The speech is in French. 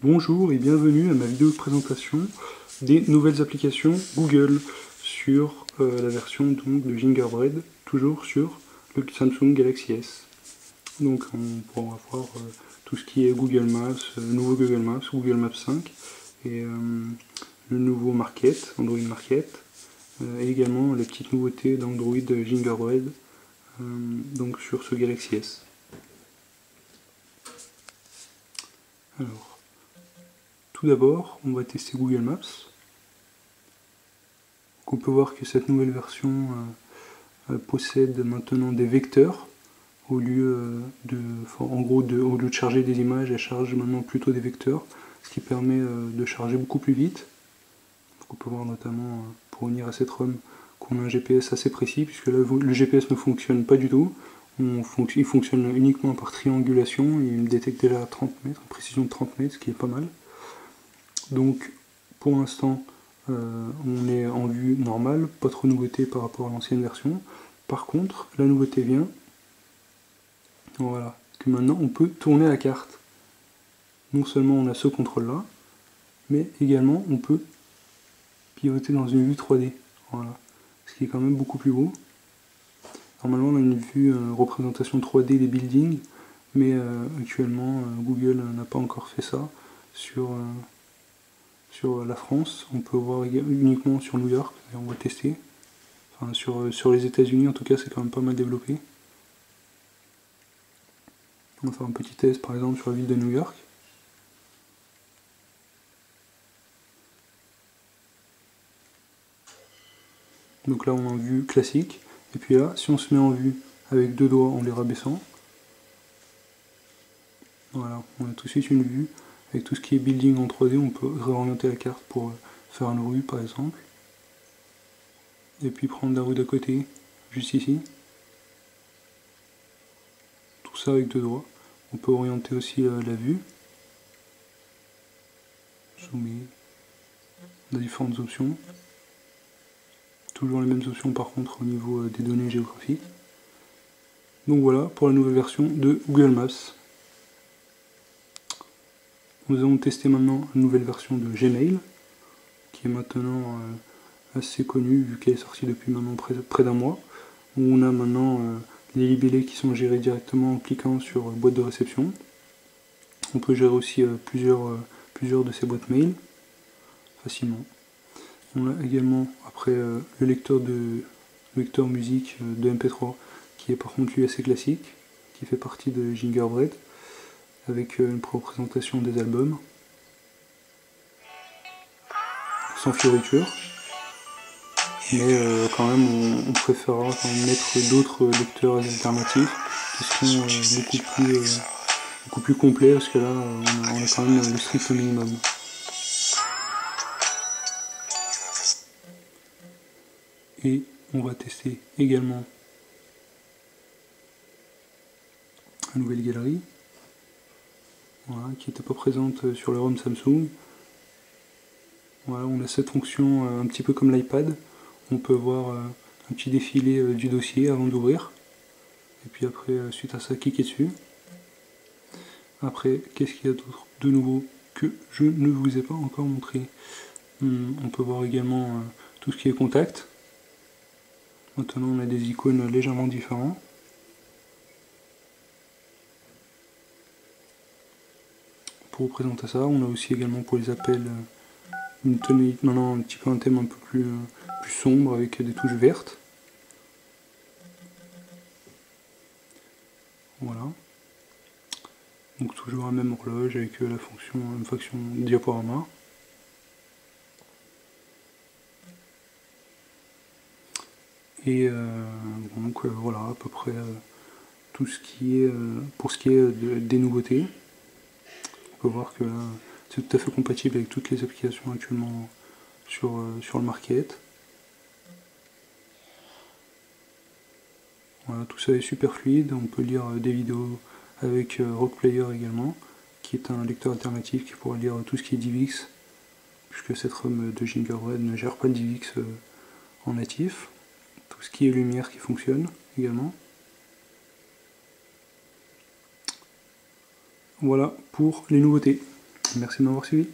Bonjour et bienvenue à ma vidéo de présentation des nouvelles applications Google sur la version donc, de Gingerbread, toujours sur le Samsung Galaxy S. Donc on pourra voir tout ce qui est Google Maps, le nouveau Google Maps, Google Maps 5 et le nouveau Market, Android Market, et également les petites nouveautés d'Android Gingerbread donc sur ce Galaxy S. Alors, tout d'abord, on va tester Google Maps. Donc on peut voir que cette nouvelle version possède maintenant des vecteurs au lieu au lieu de charger des images, elle charge maintenant plutôt des vecteurs, ce qui permet de charger beaucoup plus vite. Donc on peut voir notamment pour unir à cette ROM qu'on a un GPS assez précis, puisque là le GPS ne fonctionne pas du tout. Il fonctionne uniquement par triangulation, il détecte déjà à 30 mètres, une précision de 30 mètres, ce qui est pas mal. Donc pour l'instant on est en vue normale, pas trop de nouveautés par rapport à l'ancienne version. Par contre la nouveauté vient, voilà, que maintenant on peut tourner la carte. Non seulement on a ce contrôle là, mais également on peut pivoter dans une vue 3D. Voilà, ce qui est quand même beaucoup plus beau. Normalement on a une vue représentation 3D des buildings, mais actuellement Google n'a pas encore fait ça sur la France. On peut voir uniquement sur New York, et on va tester. Enfin, sur les États-Unis en tout cas c'est quand même pas mal développé. On va faire un petit test par exemple sur la ville de New York. Donc là on est en vue classique, et puis là si on se met en vue avec deux doigts en les rabaissant, voilà, on a tout de suite une vue avec tout ce qui est building en 3D. On peut réorienter la carte pour faire une rue par exemple, et puis prendre la rue d'à côté, juste ici. Tout ça avec deux doigts. On peut orienter aussi la vue, zoomer, on a différentes options. Toujours les mêmes options par contre au niveau des données géographiques. Donc voilà pour la nouvelle version de Google Maps. Nous allons tester maintenant une nouvelle version de Gmail, qui est maintenant assez connue vu qu'elle est sortie depuis maintenant près d'un mois, où on a maintenant les libellés qui sont gérés directement en cliquant sur boîte de réception. On peut gérer aussi plusieurs de ces boîtes mail facilement. On a également après le lecteur musique de MP3, qui est par contre lui assez classique, qui fait partie de Gingerbread, avec une représentation des albums, sans fioriture, mais quand même on préférera quand même mettre d'autres lecteurs alternatifs qui sont beaucoup plus complets, parce que là on a quand même le strict minimum. Et on va tester également la nouvelle galerie, voilà, qui n'était pas présente sur le ROM Samsung. Voilà, on a cette fonction un petit peu comme l'iPad. On peut voir un petit défilé du dossier avant d'ouvrir. Et puis après, suite à ça, cliquer dessus. Après, qu'est-ce qu'il y a d'autre de nouveau que je ne vous ai pas encore montré? On peut voir également tout ce qui est contact. Maintenant, on a des icônes légèrement différentes. Pour vous présenter ça, on a aussi également pour les appels une tonalité, maintenant un petit peu un thème un peu plus sombre avec des touches vertes. Voilà. Donc toujours la même horloge avec une fonction diaporama. Et donc voilà à peu près tout ce qui est pour ce qui est des nouveautés. On peut voir que là c'est tout à fait compatible avec toutes les applications actuellement sur le market. Voilà, tout ça est super fluide, on peut lire des vidéos avec Rock Player également, qui est un lecteur alternatif qui pourra lire tout ce qui est DivX, puisque cette ROM de Gingerbread ne gère pas de DivX en natif. Tout ce qui est lumière qui fonctionne également. Voilà pour les nouveautés. Merci de m'avoir suivi.